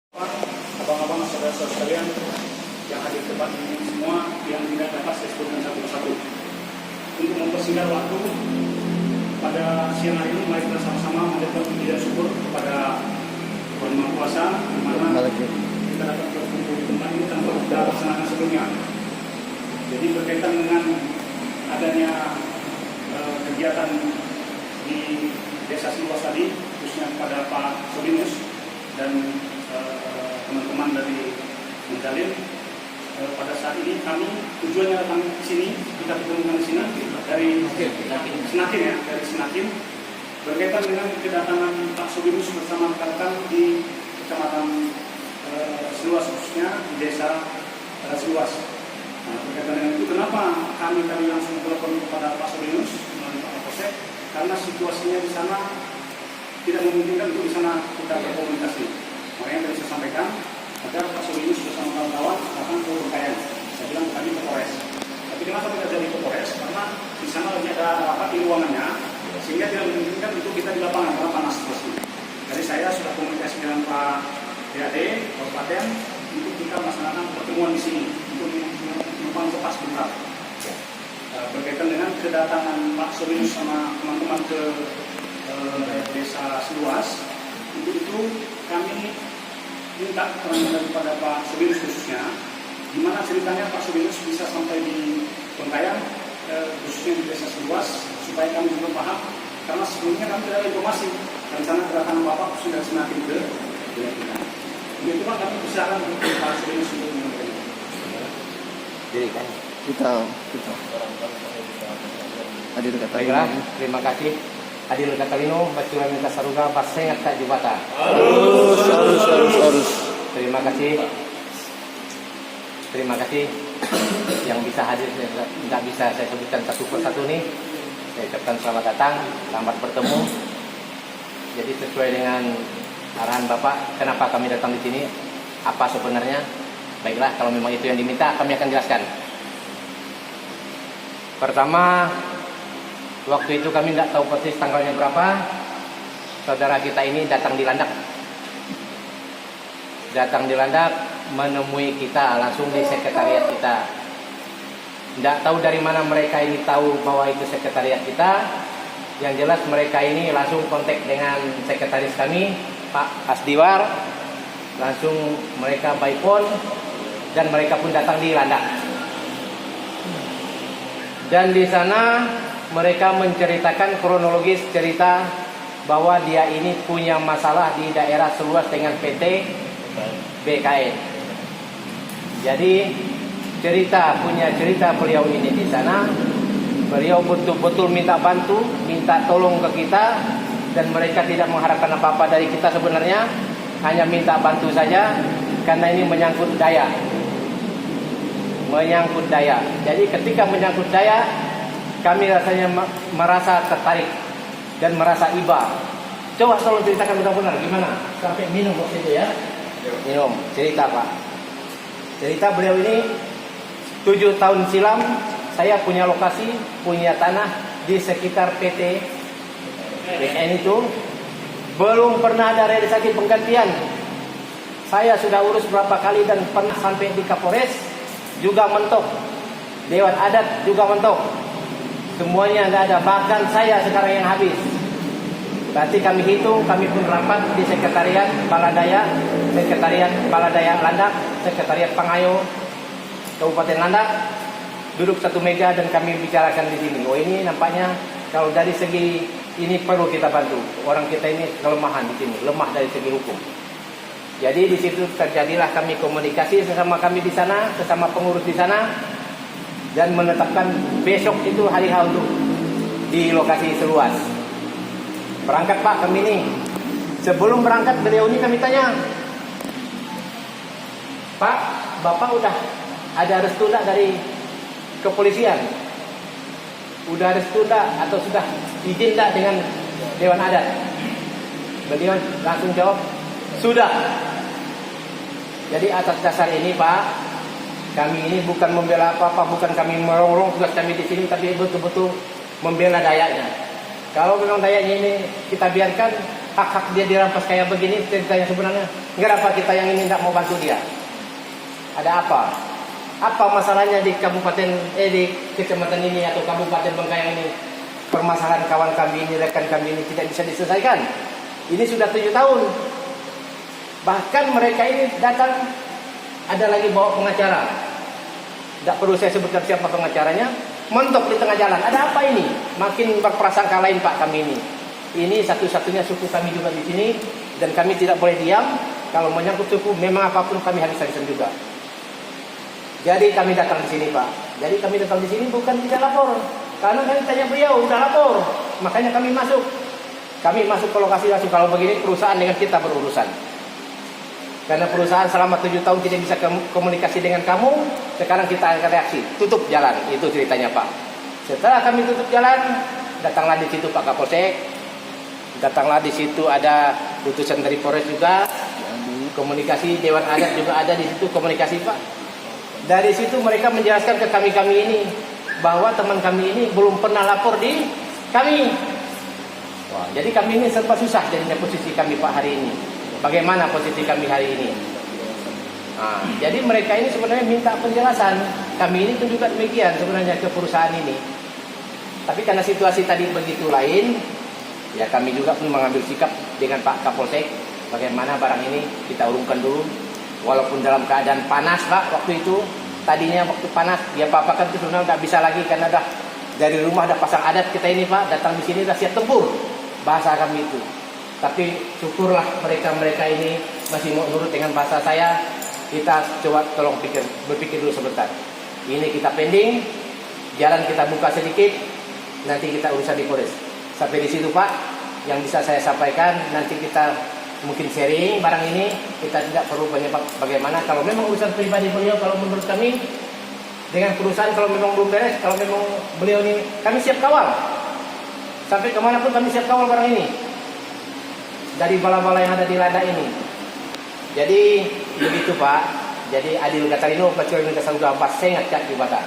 Abang-abang saudara-saudara sekalian yang hadir tempat ini semua yang tidak dapat saya sebutkan satu persatu. Untuk mempersingkat waktu pada siang hari ini, mari kita sama-sama mengucapkan puji dan syukur kepada Tuhan Maha Kuasa di mana kita dapat berkumpul di tempat ini tanpa sudah laksanakan sebelumnya. Jadi berkaitan dengan adanya kegiatan di Desa Siluas tadi, khususnya kepada Pak Sobinus dan teman-teman dari Menjalin, pada saat ini kami tujuannya datang ke sini, kita bertemu di sini dari Senakin ya, dari Senakin berkaitan dengan kedatangan Pak Sobinus bersama rekan-rekan di Kecamatan Siluas, khususnya di Desa Siluas. Nah, berkaitan dengan itu, kenapa kami tadi langsung telepon kepada Pak Sobinus melalui Pak Kapolsek? Karena situasinya di sana tidak memungkinkan untuk di sana kita berkomunikasi. Makanya tadi saya sampaikan agar Pak Sobinus bersama kawan-kawan datang ke Bengkayang. Saya bilang tadi ke Polres. Tapi kenapa tidak jadi ke Polres? Karena di sana lagi ada rapat di ruangannya, sehingga tidak memungkinkan untuk kita di lapangan karena panas situasi. Jadi saya sudah komunikasi dengan Pak DAD Kabupaten untuk kita melaksanakan pertemuan di sini untuk menumpang lepas bentar. Berkaitan dengan kedatangan Pak Sobinus sama teman-teman ke Desa Siluas, untuk itu kami minta keterangan daripada Pak Sobinus khususnya, gimana ceritanya Pak Sobinus bisa sampai di Bengkayang, khususnya di Desa Siluas, supaya kami juga paham, karena sebelumnya kami tidak ada informasi rencana kedatangan Bapak sudah semakin ke kita. Begitu Pak, kami usahakan untuk Pak Sobinus untuk menyampaikan. Jadi kan kita hadir kata baiklah, terima kasih. Hadir kata lino bacuran minta saruga basengat tak jubata. harus. Terima kasih yang bisa hadir. Tidak bisa saya sebutkan satu persatu nih. Saya ucapkan selamat datang, selamat bertemu. Jadi sesuai dengan arahan Bapak, kenapa kami datang di sini? Apa sebenarnya? Baiklah, kalau memang itu yang diminta, kami akan jelaskan. Pertama, waktu itu kami tidak tahu persis tanggalnya berapa. Saudara kita ini datang di Landak. Menemui kita langsung di sekretariat kita. Tidak tahu dari mana mereka ini tahu bahwa itu sekretariat kita. Yang jelas mereka ini langsung kontak dengan sekretaris kami, Pak Asdiwar. Langsung mereka by phone dan mereka pun datang di Landak. Dan di sana mereka menceritakan kronologis cerita bahwa dia ini punya masalah di daerah Siluas dengan PT BKN. Jadi punya cerita beliau ini di sana. Beliau betul-betul minta bantu, minta tolong ke kita, dan mereka tidak mengharapkan apa-apa dari kita sebenarnya, hanya minta bantu saja karena ini menyangkut daya. Jadi ketika menyangkut daya, kami rasanya merasa tertarik dan merasa iba. Coba tolong ceritakan benar-benar gimana sampai minum waktu itu ya. Minum, cerita Pak. Cerita beliau ini 7 tahun silam saya punya lokasi, punya tanah di sekitar PT BKN itu. Belum pernah ada realisasi penggantian. Saya sudah urus berapa kali dan pernah sampai di Kapolres juga mentok, Dewan Adat juga mentok, semuanya nggak ada, bahkan saya sekarang yang habis. Berarti kami hitung, kami pun rapat di sekretariat Baladaya Landak, sekretariat Pangayo Kabupaten Landak, duduk satu meja dan kami bicarakan di sini. Oh, ini nampaknya kalau dari segi ini perlu kita bantu. Orang kita ini kelemahan di sini, lemah dari segi hukum. Jadi di situ terjadilah kami komunikasi sesama kami di sana, sesama pengurus di sana, dan menetapkan besok itu hari H untuk di lokasi Siluas. Berangkat Pak kami ini. Sebelum berangkat beliau ini kami tanya, Pak, Bapak udah ada restu dari kepolisian? Udah restu atau sudah izin dengan Dewan Adat? Beliau langsung jawab, sudah. Jadi atas dasar ini Pak, kami ini bukan membela apa-apa, bukan kami merongrong tugas kami di sini, tapi betul-betul membela dayanya. Kalau memang dayanya ini kita biarkan hak-hak dia dirampas kayak begini, ceritanya sebenarnya kenapa kita yang ini tidak mau bantu dia? Ada apa? Apa masalahnya di di kecamatan ini atau kabupaten Bengkayang ini? Permasalahan kawan kami ini, rekan kami ini tidak bisa diselesaikan. Ini sudah 7 tahun. Bahkan mereka ini datang, ada lagi bawa pengacara. Tidak perlu saya sebutkan siapa pengacaranya. Montok di tengah jalan. Ada apa ini? Makin berprasangka lain Pak kami ini. Ini satu-satunya suku kami juga di sini, dan kami tidak boleh diam. Kalau menyangkut suku, memang apapun kami habis-habisan juga. Jadi kami datang di sini Pak. Jadi kami datang di sini bukan tidak lapor, karena kami tanya beliau udah lapor, makanya kami masuk. Kami masuk ke lokasi langsung. Kalau begini perusahaan dengan kita berurusan. Karena perusahaan selama 7 tahun tidak bisa komunikasi dengan kamu, sekarang kita akan reaksi, tutup jalan. Itu ceritanya Pak. Setelah kami tutup jalan, datanglah di situ Pak Kapolsek, datanglah di situ ada putusan dari Polres juga, komunikasi Dewan Adat juga ada di situ komunikasi Pak. Dari situ mereka menjelaskan ke kami ini bahwa teman kami ini belum pernah lapor di kami. Wah, jadi kami ini serba susah jadinya posisi kami Pak hari ini. Bagaimana posisi kami hari ini? Nah, jadi mereka ini sebenarnya minta penjelasan. Kami ini pun juga demikian sebenarnya ke perusahaan ini. Tapi karena situasi tadi begitu lain, ya kami juga pun mengambil sikap dengan Pak Kapolsek. Bagaimana barang ini kita urungkan dulu. Walaupun dalam keadaan panas Pak waktu itu. Tadinya waktu panas, ya Pak kan itu sebenarnya nggak bisa lagi karena dah dari rumah dah pasang adat kita ini Pak, datang di sini dah siap tempur, bahasa kami itu. Tapi syukurlah mereka ini masih mau nurut dengan bahasa saya. Kita coba tolong berpikir dulu sebentar. Ini kita pending, jalan kita buka sedikit, nanti kita urusan di Polres. Sampai di situ Pak, yang bisa saya sampaikan. Nanti kita mungkin sharing barang ini, kita tidak perlu banyak bagaimana. Kalau memang urusan pribadi beliau, kalau menurut kami dengan perusahaan, kalau memang belum beres, kalau memang beliau ini, kami siap kawal sampai kemanapun, kami siap kawal barang ini dari bala-bala yang ada di lada ini. Jadi begitu Pak. Jadi adil katarino pacuran kasauda pas sengat kat di bata.